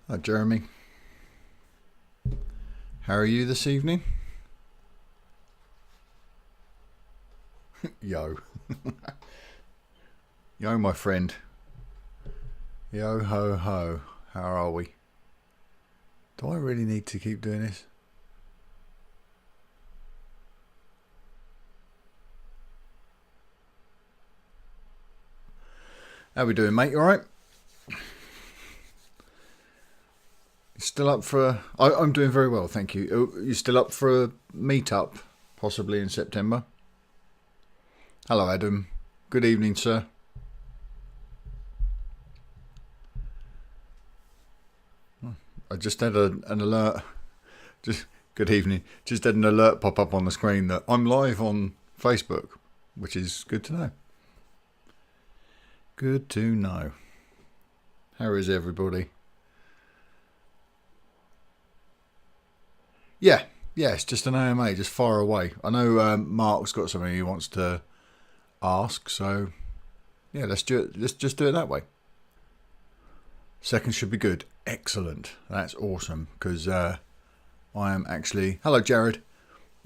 Hi Jeremy, how are you this evening? Yo. Yo my friend. Yo ho ho, how are we? Do I really need to keep doing this? How we doing, mate? You alright? Still up for I'm doing very well, thank you. You still up for a meet-up, possibly in September? Hello Adam, good evening sir. I just had an alert, just good evening, just had an alert pop up on the screen that I'm live on Facebook, which is good to know. Good to know. How is everybody? Yeah, it's just an AMA, just far away. I know Mark's got something he wants to ask, so yeah, let's just do it that way. Second should be good. Excellent. That's awesome, because I am actually... Hello, Jared.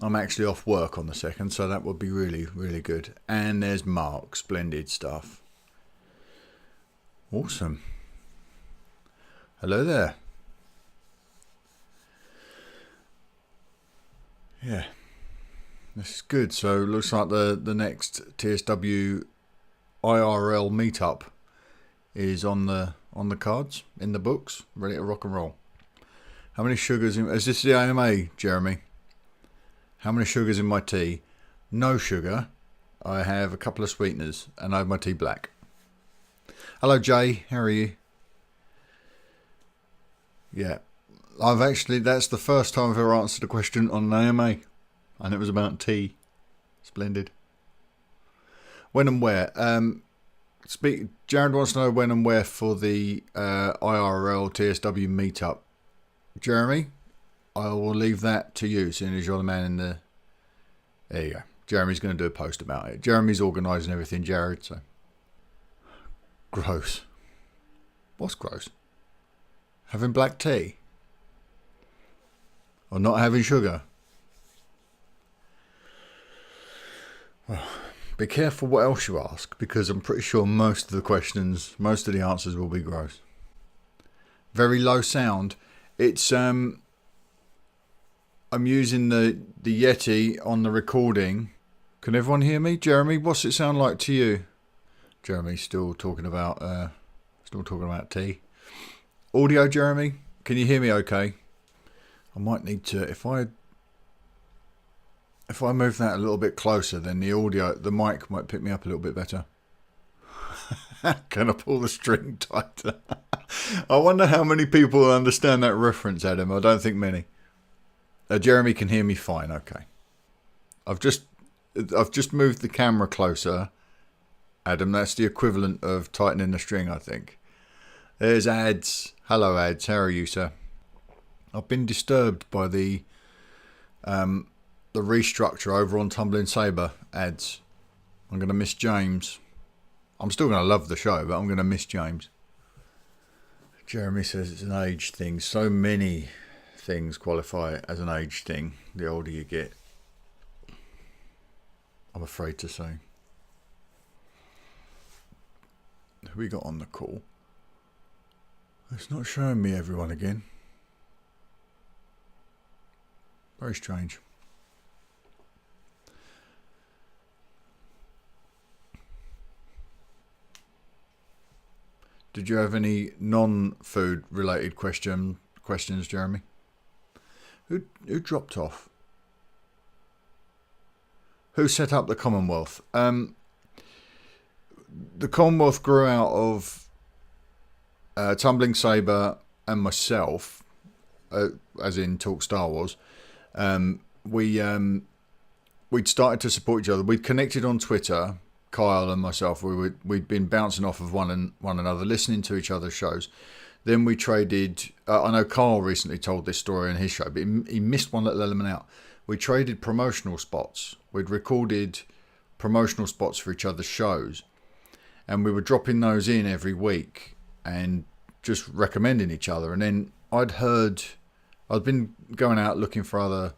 I'm actually off work on the second, so that would be really, really good. And there's Mark. Splendid stuff. Awesome. Hello there. Yeah, this is good. So it looks like the next TSW IRL meetup is on the cards, in the books, ready to rock and roll. How many sugars in... Is this the AMA, Jeremy? How many sugars in my tea? No sugar. I have a couple of sweeteners and I have my tea black. Hello Jay, how are you? Yeah. I've actually, that's the first time I've ever answered a question on an AMA, and it was about tea. Splendid. When and where? Jared wants to know when and where for the IRL TSW meetup. Jeremy, I will leave that to you, seeing as you're the man in the... There you go. Jeremy's going to do a post about it. Jeremy's organising everything, Jared, so... Gross. What's gross? Having black tea? Or not having sugar? Well, be careful what else you ask, because I'm pretty sure most of the answers will be gross. Very low sound. It's I'm using the Yeti on the recording. Can everyone hear me? Jeremy, what's it sound like to you? Jeremy's still talking about tea. Audio, Jeremy, can you hear me okay? I might need to, if I move that a little bit closer, then the mic might pick me up a little bit better. Can I pull the string tighter? I wonder how many people understand that reference, Adam. I don't think many. Jeremy can hear me fine. Okay. I've just moved the camera closer, Adam. That's the equivalent of tightening the string, I think. There's Ads. Hello, Ads. How are you, sir? I've been disturbed by the restructure over on Tumbling Sabre, Ads. I'm going to miss James. I'm still going to love the show, but I'm going to miss James. Jeremy says it's an age thing. So many things qualify as an age thing the older you get, I'm afraid to say. Who we got on the call? It's not showing me everyone again. Very strange. Did you have any non-food related questions, Jeremy? Who dropped off? Who set up the Commonwealth? The Commonwealth grew out of Tumbling Sabre and myself, as in Talk Star Wars. We'd started to support each other. We'd connected on Twitter, Kyle and myself. We'd been bouncing off of one another, listening to each other's shows. Then we traded. I know Carl recently told this story in his show, but he missed one little element out. We traded promotional spots. We'd recorded promotional spots for each other's shows, and we were dropping those in every week. And just recommending each other. And then I'd been going out looking for other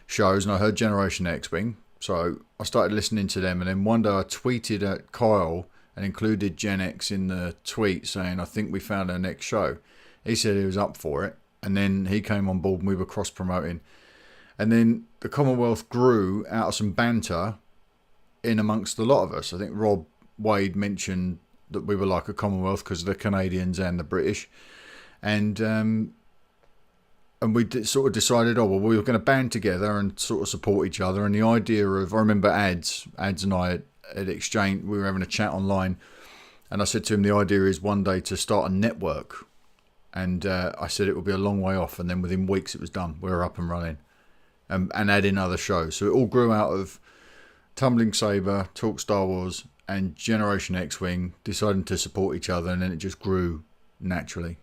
shows, and I heard Generation X-Wing, so I started listening to them. And then one day I tweeted at Kyle and included Gen X in the tweet saying, I think we found our next show. He said he was up for it, and then he came on board and we were cross-promoting. And then the Commonwealth grew out of some banter in amongst a lot of us. I think Rob Wade mentioned that we were like a Commonwealth because of the Canadians and the British. And we sort of decided, we were going to band together and sort of support each other. And the idea of, I remember Ads and I had exchanged, we were having a chat online, and I said to him, the idea is one day to start a network. And I said it would be a long way off, and then within weeks it was done. We were up and running, and adding other shows. So it all grew out of Tumbling Saber, Talk Star Wars, and Generation X-Wing deciding to support each other, and then it just grew naturally.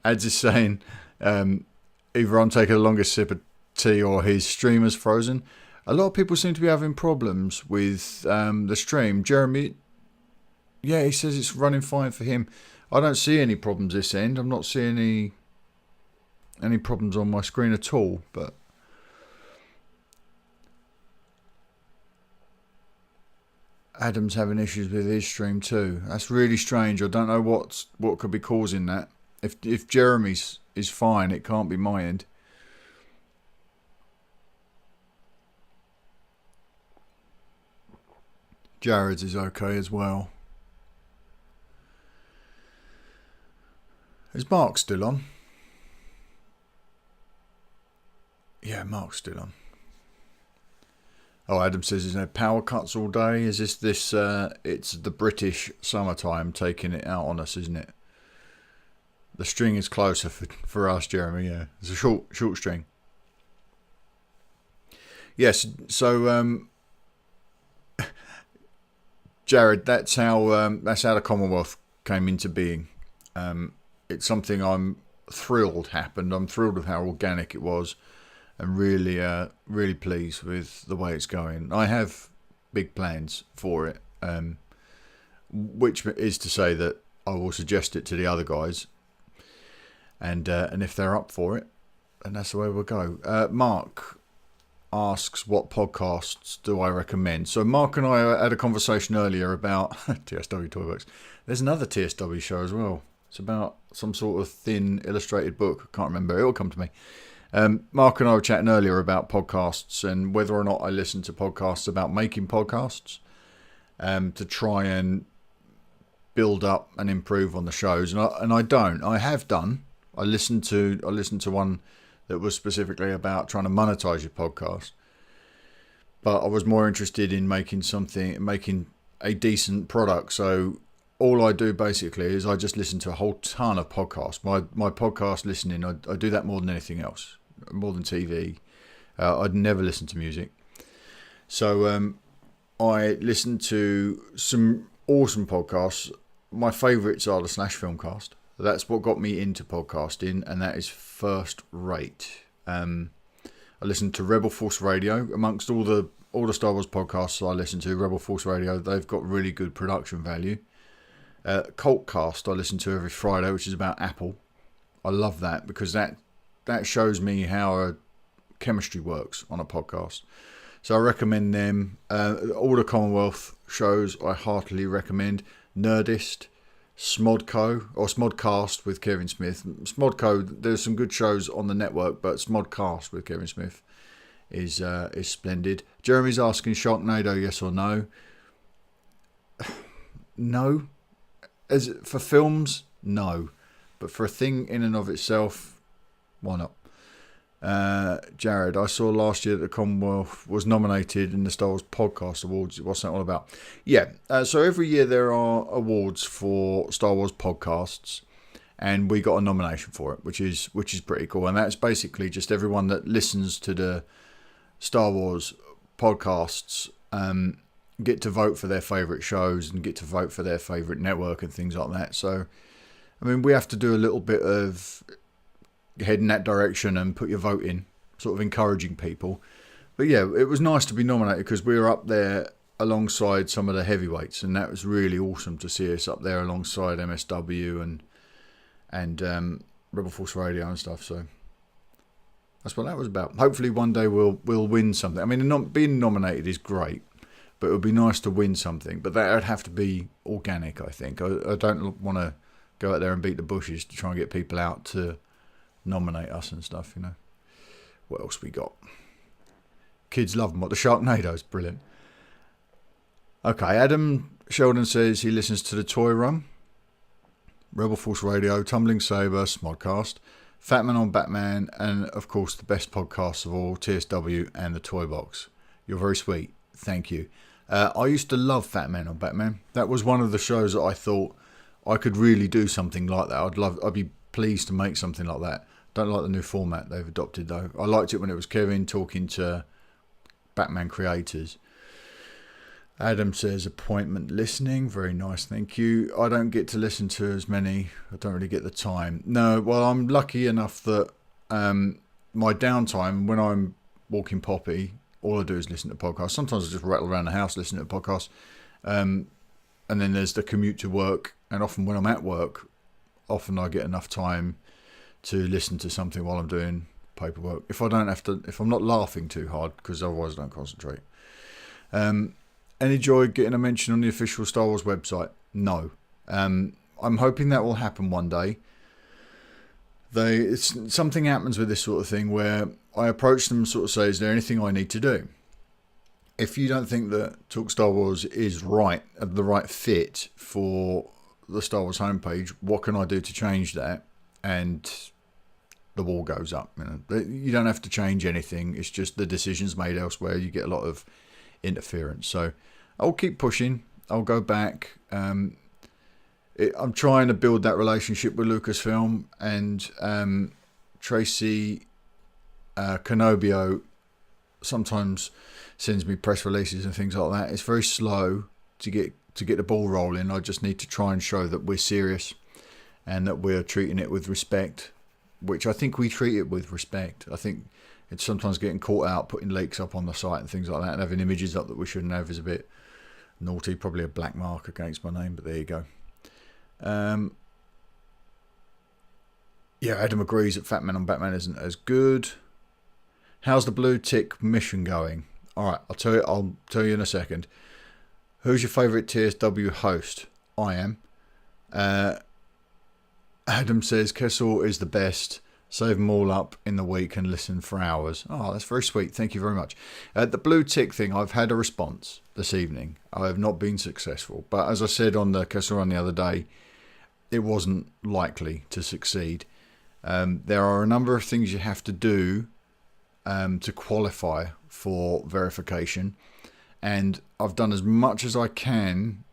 Ads is saying, either I'm taking the longest sip of tea or his stream is frozen. A lot of people seem to be having problems with the stream. Jeremy, yeah, he says it's running fine for him. I don't see any problems this end. I'm not seeing any problems on my screen at all. But Adam's having issues with his stream too. That's really strange. I don't know what could be causing that. If Jeremy's is fine, it can't be my end. Jared's is okay as well. Is Mark still on? Yeah, Mark's still on. Oh, Adam says there's no power cuts all day. Is this it's the British summertime taking it out on us, isn't it? The string is closer for us, Jeremy, yeah. It's a short string. Yes, so Jared, that's how the Commonwealth came into being. It's something I'm thrilled happened. I'm thrilled with how organic it was, and really pleased with the way it's going. I have big plans for it, which is to say that I will suggest it to the other guys, and if they're up for it, then that's the way we'll go. Mark asks, what podcasts do I recommend? So Mark and I had a conversation earlier about TSW Toyworks. There's another TSW show as well. It's about some sort of thin illustrated book. I can't remember. It'll come to me. Mark and I were chatting earlier about podcasts and whether or not I listen to podcasts about making podcasts to try and build up and improve on the shows. And I don't. I have done. I listened to one that was specifically about trying to monetize your podcast. But I was more interested in making a decent product. So all I do basically is I just listen to a whole ton of podcasts. My podcast listening, I do that more than anything else, more than TV. I'd never listen to music. So I listen to some awesome podcasts. My favourites are the Slash Filmcast. That's what got me into podcasting, and that is first rate. I listen to Rebel Force Radio. Amongst all the Star Wars podcasts I listen to, Rebel Force Radio, they've got really good production value. Cultcast I listen to every Friday, which is about Apple. I love that because that shows me how chemistry works on a podcast. So I recommend them. All the Commonwealth shows I heartily recommend. Nerdist, Smodco, or Smodcast with Kevin Smith. Smodco, there's some good shows on the network, but Smodcast with Kevin Smith is splendid. Jeremy's asking Sharknado, yes or no? No. As for films, no. But for a thing in and of itself, why not? Jared, I saw last year that the Commonwealth was nominated in the Star Wars Podcast Awards. What's that all about? Yeah, so every year there are awards for Star Wars podcasts, and we got a nomination for it, which is pretty cool. And that's basically just everyone that listens to the Star Wars podcasts get to vote for their favourite shows and get to vote for their favourite network and things like that. So, I mean, we have to do a little bit of head in that direction and put your vote in, sort of encouraging people. But yeah, it was nice to be nominated because we were up there alongside some of the heavyweights, and that was really awesome to see us up there alongside MSW and Rebel Force Radio and stuff. So that's what that was about. Hopefully one day we'll win something. I mean, being nominated is great, but it would be nice to win something. But that would have to be organic, I think. I don't want to go out there and beat the bushes to try and get people out to nominate us and stuff, you know. What else we got? Kids love them. What, the Sharknado's brilliant. Okay, Adam Sheldon says he listens to the Toy Run, Rebel Force Radio, Tumbling Saber, Smodcast, Fatman on Batman, and of course the best podcasts of all, TSW and the Toy Box. You're very sweet. Thank you. I used to love Fatman on Batman. That was one of the shows that I thought I could really do something like that. I'd be pleased to make something like that. Don't like the new format they've adopted though. I liked it when it was Kevin talking to Batman creators. Adam says appointment listening. Very nice, thank you. I don't get to listen to as many. I don't really get the time. No, well, I'm lucky enough that my downtime, when I'm walking Poppy, all I do is listen to podcasts. Sometimes I just rattle around the house listening to podcasts. And then there's the commute to work. And often when I'm at work, often I get enough time to listen to something while I'm doing paperwork. If I'm not laughing too hard, because otherwise I don't concentrate. Any joy getting a mention on the official Star Wars website? No. I'm hoping that will happen one day. Something happens with this sort of thing where I approach them and sort of say, is there anything I need to do? If you don't think that Talk Star Wars is the right fit for the Star Wars homepage, what can I do to change that? And the wall goes up. You don't have to change anything. It's just the decisions made elsewhere. You get a lot of interference. So I'll keep pushing. I'll go back. I'm trying to build that relationship with Lucasfilm, and Tracy Canobio sometimes sends me press releases and things like that. It's very slow to get the ball rolling. I just need to try and show that we're serious and that we're treating it with respect, which I think we treat it with respect. I think it's sometimes getting caught out putting leaks up on the site and things like that, and having images up that we shouldn't have is a bit naughty. Probably a black mark against my name, but there you go. Yeah, Adam agrees that Fatman on Batman isn't as good. How's the blue tick mission going? All right, I'll tell you in a second. Who's your favourite TSW host? I am. Adam says Kessel is the best. Save them all up in the week and listen for hours. Oh, that's very sweet. Thank you very much. The blue tick thing, I've had a response this evening. I have not been successful. But as I said on the Kessel Run the other day, it wasn't likely to succeed. There are a number of things you have to do to qualify for verification. And I've done as much as I can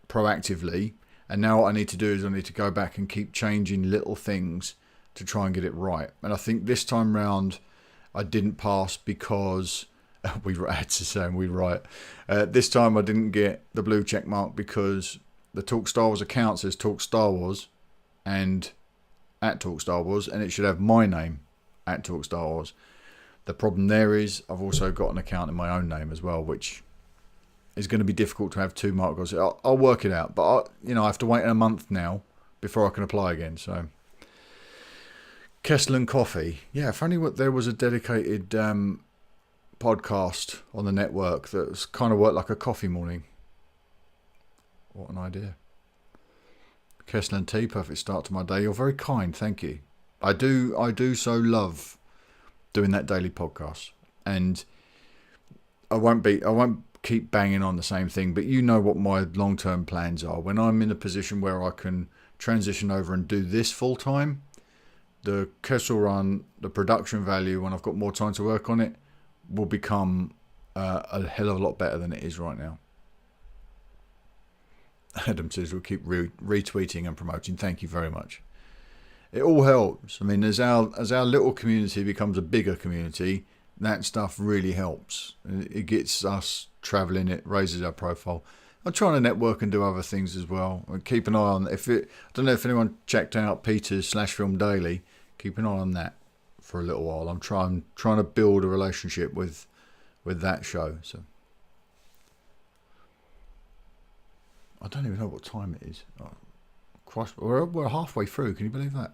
proactively. And now what I need to do is I need to go back and keep changing little things to try and get it right. And I think this time round I didn't pass because we had to say we right. This time I didn't get the blue check mark because the Talk Star Wars account says Talk Star Wars and at Talk Star Wars, and it should have my name at Talk Star Wars. The problem there is I've also got an account in my own name as well, which is going to be difficult to have two markers. I'll work it out, but I have to wait a month now before I can apply again. So Kessel and Coffee. Yeah, if only there was a dedicated podcast on the network that was kind of worked like a coffee morning. What an idea. Kessel and Tea, perfect start to my day. You're very kind, thank you. I do so love doing that daily podcast. And I won't keep banging on the same thing, but you know what my long-term plans are. When I'm in a position where I can transition over and do this full-time, the Kessel Run, the production value, when I've got more time to work on it, will become a hell of a lot better than it is right now. Adam says we'll keep retweeting and promoting. Thank you very much. It all helps. I mean, as our little community becomes a bigger community, that stuff really helps. It gets us travelling. It raises our profile. I'm trying to network and do other things as well. Keep an eye on I don't know if anyone checked out Peter's /Film Daily. Keep an eye on that for a little while. I'm trying to build a relationship with that show. So I don't even know what time it is. Oh, Christ, we're halfway through. Can you believe that?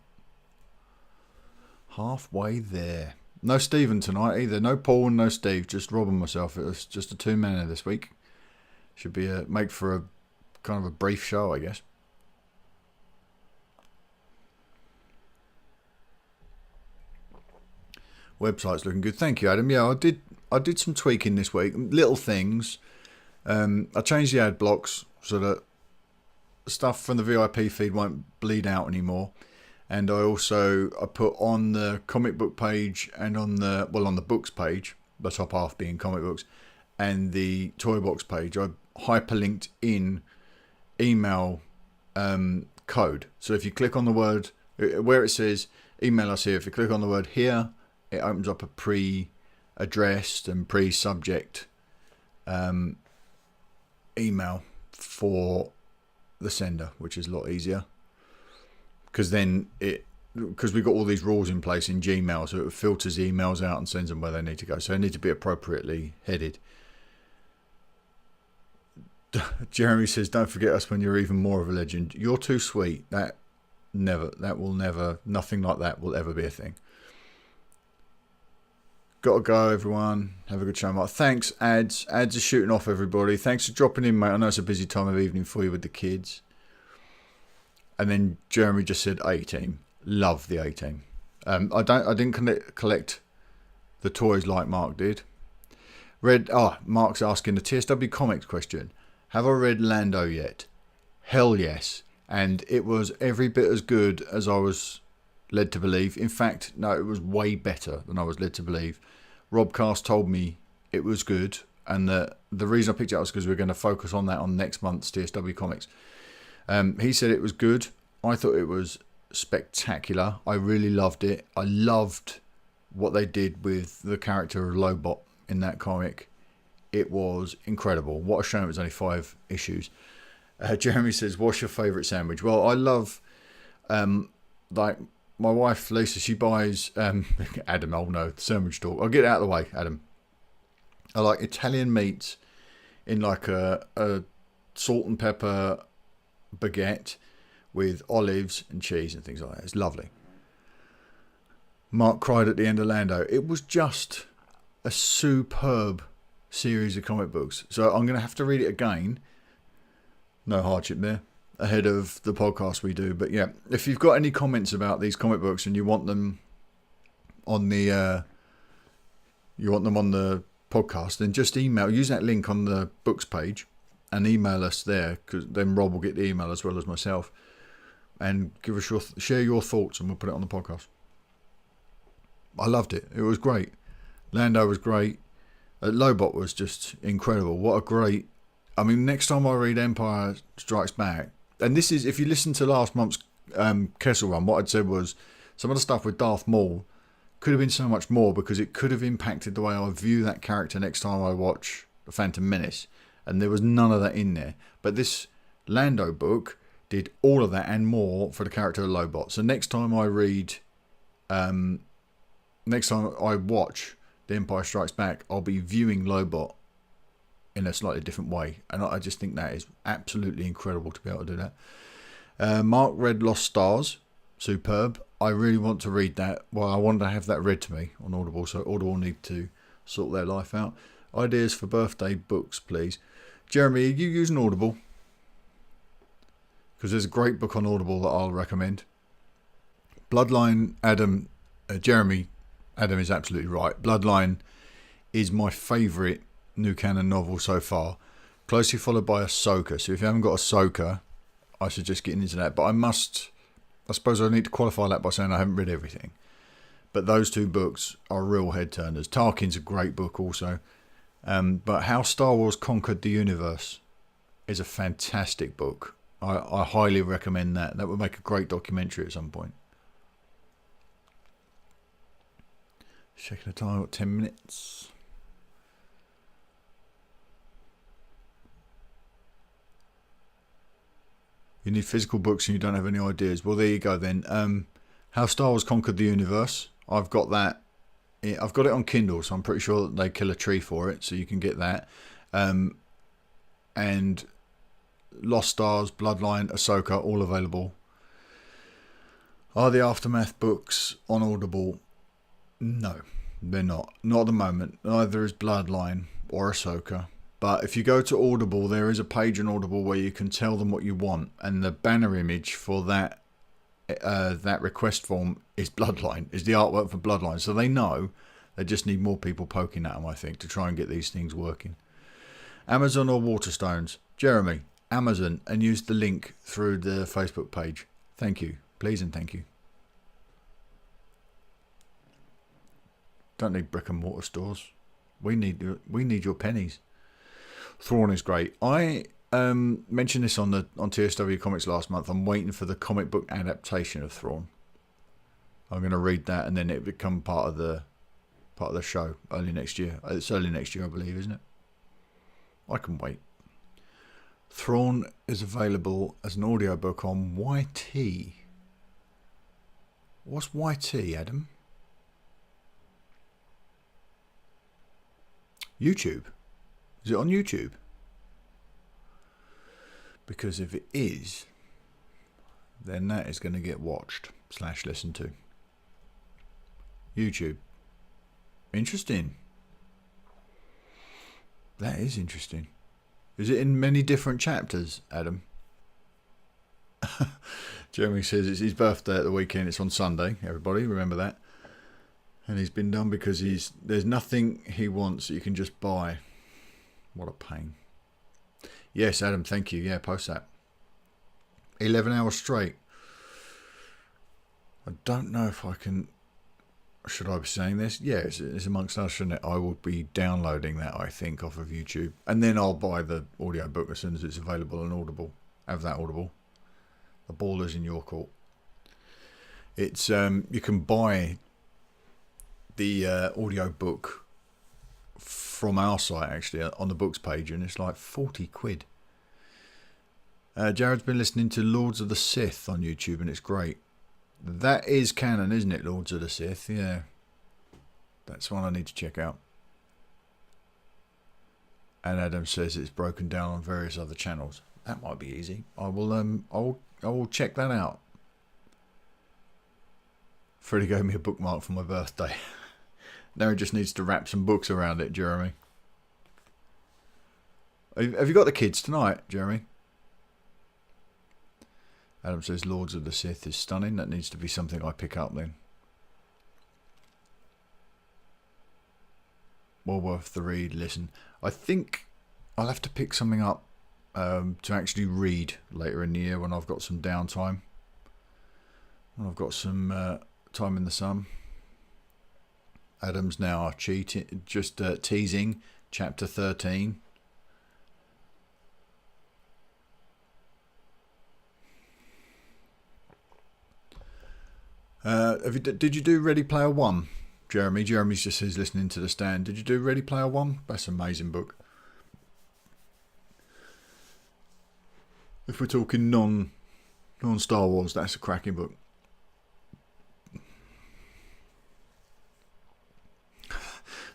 Halfway there. No Stephen tonight either. No Paul and no Steve. Just Rob and myself. It was just a two-manner this week. Should be make for a kind of a brief show, I guess. Website's looking good. Thank you, Adam. Yeah, I did some tweaking this week. Little things. I changed the ad blocks so that stuff from the VIP feed won't bleed out anymore. And I put on the comic book page and on the books page, the top half being comic books, and the toy box page, I hyperlinked in email code. So if you click on the word where it says email us here, if you click on the word here, it opens up a pre-addressed and pre-subject email for the sender, which is a lot easier. Because we've got all these rules in place in Gmail, so it filters emails out and sends them where they need to go. So they need to be appropriately headed. Jeremy says, "Don't forget us when you're even more of a legend." You're too sweet. Nothing like that will ever be a thing. Gotta go, everyone. Have a good show, Mark. Thanks, ads. Ads are shooting off, everybody. Thanks for dropping in, mate. I know it's a busy time of evening for you with the kids. And then Jeremy just said A-Team. Love the A-Team. I didn't collect the toys like Mark did. Mark's asking the TSW Comics question. Have I read Lando yet? Hell yes. And it was every bit as good as I was led to believe. In fact, no, it was way better than I was led to believe. Rob Cast told me it was good, and the reason I picked it up was because we're going to focus on that on next month's TSW Comics. He said it was good. I thought it was spectacular. I really loved it. I loved what they did with the character of Lobot in that comic. It was incredible. What a shame it was only 5 issues. Jeremy says, "What's your favourite sandwich?" Well, I love, like my wife Lisa. She buys Adam. Oh no, sandwich talk. I'll get it out of the way, Adam. I like Italian meats in like a salt and pepper baguette with olives and cheese and things like that. It's lovely. Mark cried at the end of Lando. It was just a superb series of comic books. So I'm going to have to read it again. No hardship there. Ahead of the podcast we do. But yeah, if you've got any comments about these comic books and you want them on the podcast, then just use that link on the books page and email us there, because then Rob will get the email as well as myself, and give us share your thoughts, and we'll put it on the podcast. I loved it. It was great. Lando was great. Lobot was just incredible. What a great... I mean, next time I read Empire Strikes Back, and this is, if you listen to last month's Kessel Run, what I'd said was some of the stuff with Darth Maul could have been so much more, because it could have impacted the way I view that character next time I watch The Phantom Menace. And there was none of that in there. But this Lando book did all of that and more for the character of Lobot. So next time I watch The Empire Strikes Back, I'll be viewing Lobot in a slightly different way. And I just think that is absolutely incredible to be able to do that. Mark read Lost Stars. Superb. I really want to read that. Well, I want to have that read to me on Audible, so Audible need to sort their life out. Ideas for birthday books, please. Jeremy, are you using Audible? Because there's a great book on Audible that I'll recommend. Bloodline, Adam is absolutely right. Bloodline is my favourite new canon novel so far, closely followed by Ahsoka. So if you haven't got Ahsoka, I suggest getting into that. But I suppose I need to qualify that by saying I haven't read everything. But those two books are real head turners. Tarkin's a great book also. But How Star Wars Conquered the Universe is a fantastic book. I highly recommend that. That would make a great documentary at some point. Checking the time, got 10 minutes. You need physical books and you don't have any ideas. Well, there you go then. How Star Wars Conquered the Universe. I've got that. I've got it on Kindle, so I'm pretty sure that they kill a tree for it, so you can get that. And Lost Stars, Bloodline, Ahsoka, all available. Are the Aftermath books on Audible? No, they're not. Not at the moment. Neither is Bloodline or Ahsoka. But if you go to Audible, there is a page on Audible where you can tell them what you want, and the banner image for that request form is Bloodline, is the artwork for Bloodline. So they know. They just need more people poking at them, I think, to try and get these things working. Amazon or Waterstones? Jeremy, Amazon, and use the link through the Facebook page. Thank you. Please and thank you. Don't need brick and mortar stores. We need your pennies. Thrawn is great. I mentioned this on TSW Comics last month. I'm waiting for the comic book adaptation of Thrawn. I'm going to read that, and then it become part of the show early next year. It's early next year, I believe, isn't it? I can wait. Thrawn is available as an audiobook on YT. What's YT, Adam? YouTube. Is it on YouTube? Because if it is, then that is going to get watched / listened to. YouTube. Interesting. That is interesting. Is it in many different chapters, Adam? Jeremy says it's his birthday at the weekend. It's on Sunday. Everybody, remember that. And he's been done because there's nothing he wants that you can just buy. What a pain. Yes, Adam, thank you. Yeah, post that. 11 hours straight. I don't know if I can... Should I be saying this? Yeah, it's amongst us, shouldn't it? I will be downloading that, I think, off of YouTube. And then I'll buy the audiobook as soon as it's available on Audible. Have that Audible. The ball is in your court. It's you can buy the audiobook from our site, actually, on the books page, and it's like 40 quid. Jared's been listening to Lords of the Sith on YouTube, and it's great. That is canon, isn't it, Lords of the Sith? Yeah. That's one I need to check out. And Adam says it's broken down on various other channels. That might be easy. I will check that out. Freddie gave me a bookmark for my birthday. Now he just needs to wrap some books around it, Jeremy. Have you got the kids tonight, Jeremy? Adam says Lords of the Sith is stunning. That needs to be something I pick up then. Well worth the read, listen. I think I'll have to pick something up to actually read later in the year when I've got some downtime. When I've got some time in the sun. Adam's now teasing chapter 13. Did you do Ready Player One, Jeremy? Jeremy's just says listening to the stand. Did you do Ready Player One? That's an amazing book. If we're talking non Star Wars, that's a cracking book.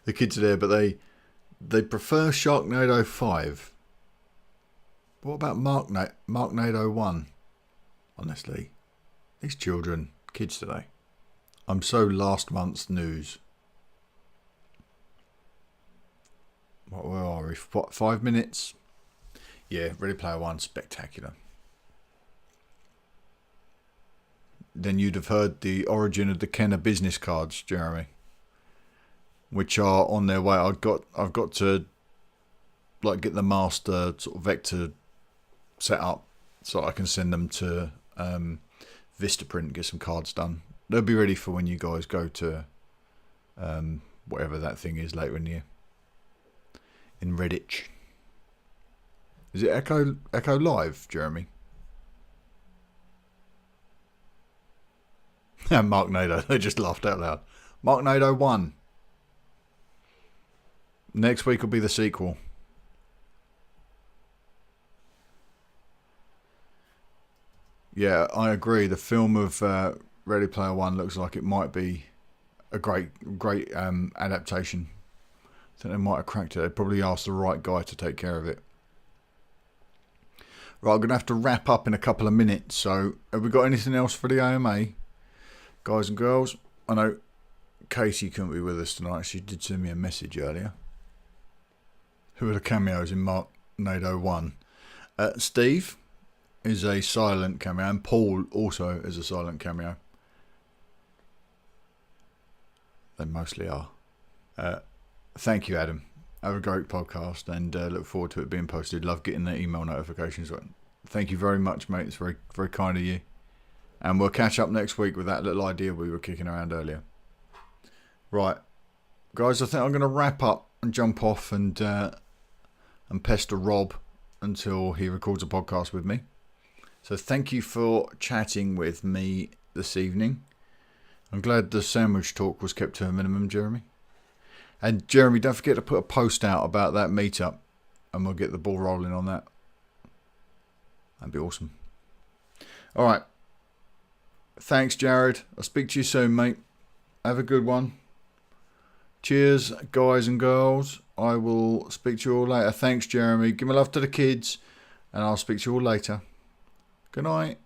The kids are there, but they prefer Sharknado 5. What about Marknado 1? Honestly, these kids today. I'm so last month's news. Where are we? What, 5 minutes? Yeah, Ready Player One, spectacular. Then you'd have heard the origin of the Kenner business cards, Jeremy, which are on their way. I've got to like get the master sort of vector set up so I can send them to Vistaprint and get some cards done. They'll be ready for when you guys go to whatever that thing is later in the year. In Redditch. Is it Echo Live, Jeremy? And Marknado, they just laughed out loud. Marknado 1. Next week will be the sequel. Yeah, I agree. The film of Ready Player One looks like it might be a great adaptation. I think they might have cracked it. They probably asked the right guy to take care of it. Right, I'm going to have to wrap up in a couple of minutes. So, have we got anything else for the AMA? Guys and girls, I know Casey couldn't be with us tonight. She did send me a message earlier. Who are the cameos in Mark Nado 1? Steve is a silent cameo, and Paul also is a silent cameo. They mostly are. Thank you, Adam. Have a great podcast, and look forward to it being posted. Love getting the email notifications. Thank you very much, mate. It's very, very kind of you. And we'll catch up next week with that little idea we were kicking around earlier. Right, guys, I think I'm going to wrap up and jump off and pester Rob until he records a podcast with me. So thank you for chatting with me this evening. I'm glad the sandwich talk was kept to a minimum, Jeremy. And Jeremy, don't forget to put a post out about that meetup, and we'll get the ball rolling on that. That'd be awesome. All right. Thanks, Jared. I'll speak to you soon, mate. Have a good one. Cheers, guys and girls. I will speak to you all later. Thanks, Jeremy. Give my love to the kids, and I'll speak to you all later. Good night.